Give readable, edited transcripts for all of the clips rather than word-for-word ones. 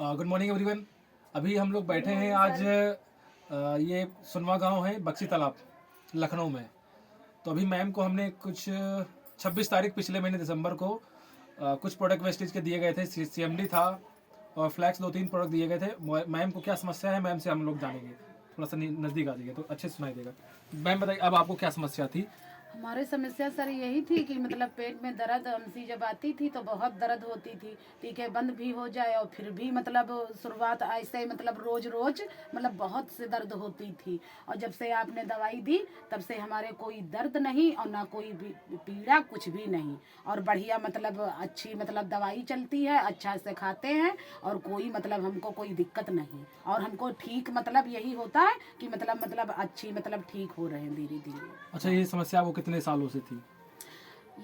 Good morning everyone. अभी हम लोग बैठे हैं आज ये सुनवा गांव है बक्सी तालाब लखनऊ में। तो अभी मैम को हमने कुछ 26 तारीख पिछले महीने दिसंबर को कुछ प्रोडक्ट वेस्टेज के दिए गए थे। CMD था और फ्लैक्स 2-3 प्रोडक्ट दिए गए थे। मैम को क्या समस्या है मैम से हम लोग जानेंगे। थोड़ा सा नज़दीक आ जाइए तो अच्छे से सुनाई देगा। मैम बताइए अब आपको क्या समस्या थी? हमारी समस्या सर यही थी कि मतलब पेट में दर्द हमसी जब आती थी तो बहुत दर्द होती थी। टीके बंद भी हो जाए और फिर भी मतलब शुरुआत ऐसे मतलब रोज रोज मतलब बहुत से दर्द होती थी। और जब से आपने दवाई दी तब से हमारे कोई दर्द नहीं और ना कोई भी पीड़ा कुछ भी नहीं। और बढ़िया मतलब अच्छी मतलब दवाई चलती है, अच्छा से खाते हैं और कोई मतलब हमको कोई दिक्कत नहीं। और हमको ठीक मतलब यही होता है कि मतलब अच्छी मतलब ठीक हो रहे हैं धीरे धीरे। अच्छा, ये समस्या आपको कितने सालों से थी?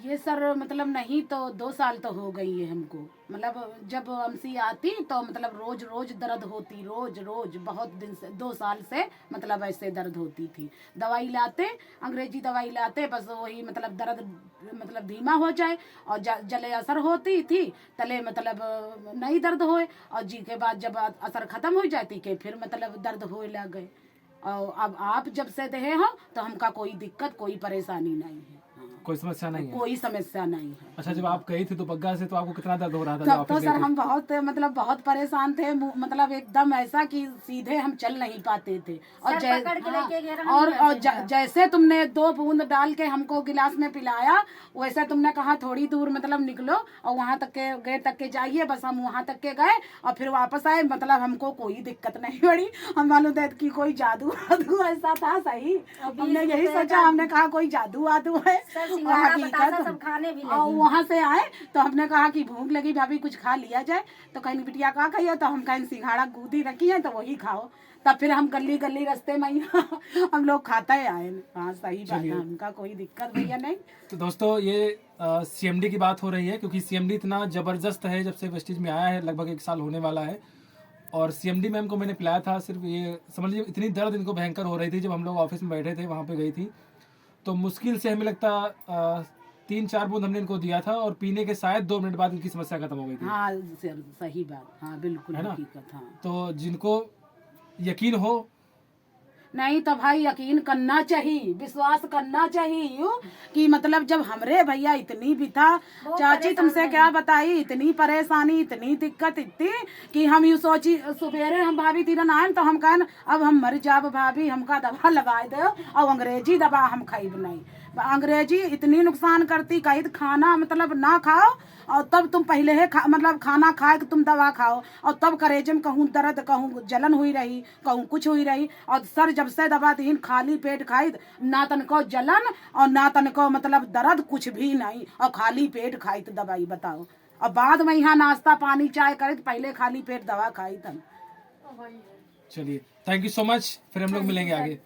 ये सर मतलब नहीं तो 2 साल तो हो गई है हमको। मतलब जब हमसी आती तो मतलब रोज रोज दर्द होती, रोज रोज बहुत दिन से 2 साल से मतलब ऐसे दर्द होती थी। दवाई लाते, अंग्रेजी दवाई लाते, बस वही मतलब दर्द मतलब धीमा हो जाए और जले असर होती थी तले मतलब नहीं दर्द होए। और जी के बाद जब असर खत्म हो जाती के फिर मतलब दर्द होए लग गए। और अब आप जब से देहे हो तो हमका कोई दिक्कत कोई परेशानी नहीं है। कोई समस्या नहीं है? कोई समस्या नहीं है। अच्छा, जब आप गई थी तो बग्गा से तो आपको कितना दर्द हो रहा था जब तब ऑफिस तो गई सर थी? हम बहुत मतलब बहुत परेशान थे। मतलब एकदम ऐसा कि सीधे हम चल नहीं पाते थे। और जैसे तुमने 2 बूंद डाल के हमको गिलास में पिलाया वैसे तुमने कहा थोड़ी दूर मतलब निकलो और वहाँ तक के गेट तक के जाइए। बस हम वहाँ तक के गए और फिर वापस आए। मतलब हमको कोई दिक्कत नहीं पड़ी। हम मालूम था कि कोई जादू वादू ऐसा था सही। हमने यही सोचा, हमने कहा कोई जादू वादू है। और हकीकत और वहाँ से आए तो हमने कहा कि भूख लगी भाभी कुछ खा लिया जाए। तो कहीं बिटिया कहा खाइए, तो हम कहीं सिंघाड़ा गूदी रखी है तो वही खाओ। तब फिर हम गली गली रास्ते में हम लोग खाते आए। हाँ सही बात है, हमका कोई दिक्कत भैया नहीं। तो दोस्तों ये CMD की बात हो रही है क्योंकि CMD इतना ज़बरदस्त है जब से वेस्टेज में आया है, लगभग 1 साल होने वाला है। और CMD मैम को मैंने पिलाया था। सिर्फ ये समझ लीजिए इतनी दर्द इनको भयंकर हो रही थी जब हम लोग ऑफिस में बैठे थे वहाँ पे गई थी तो मुश्किल से हमें लगता 3-4 बूंद हमने इनको दिया था और पीने के शायद 2 मिनट बाद इनकी समस्या खत्म हो गई थी। हाँ सही बात, हाँ बिल्कुल है ना? हकीकत। हाँ तो जिनको यकीन हो नहीं तो भाई यकीन करना चाहिए, विश्वास करना चाहिए यूं कि मतलब जब हमरे भैया इतनी भी था चाची तुमसे क्या बताई, इतनी परेशानी इतनी दिक्कत इतनी कि हम यूँ सोची सुबेरे हम भाभी तीरन आए तो हम कहन अब हम मर जाब भाभी हमका दवा लगा दो। और अंग्रेजी दवा हम खाइब नहीं। अंग्रेजी इतनी नुकसान करती, कहीं खाना मतलब ना खाओ और तब तुम पहले है मतलब खाना खाए कि तुम दवा खाओ और तब करेजे में कहूँ दर्द कहूँ जलन हुई रही कहूँ कुछ हुई रही। और सर जब से दवा दीन खाली पेट खाई ना तनको जलन और ना तनको मतलब दर्द कुछ भी नहीं और खाली पेट खाई तो दवाई बताओ। और बाद में यहाँ नाश्ता पानी चाय करे तो पहले खाली पेट दवा खाई तब। चलिए, थैंक यू सो मच। फिर हम लोग मिलेंगे आगे।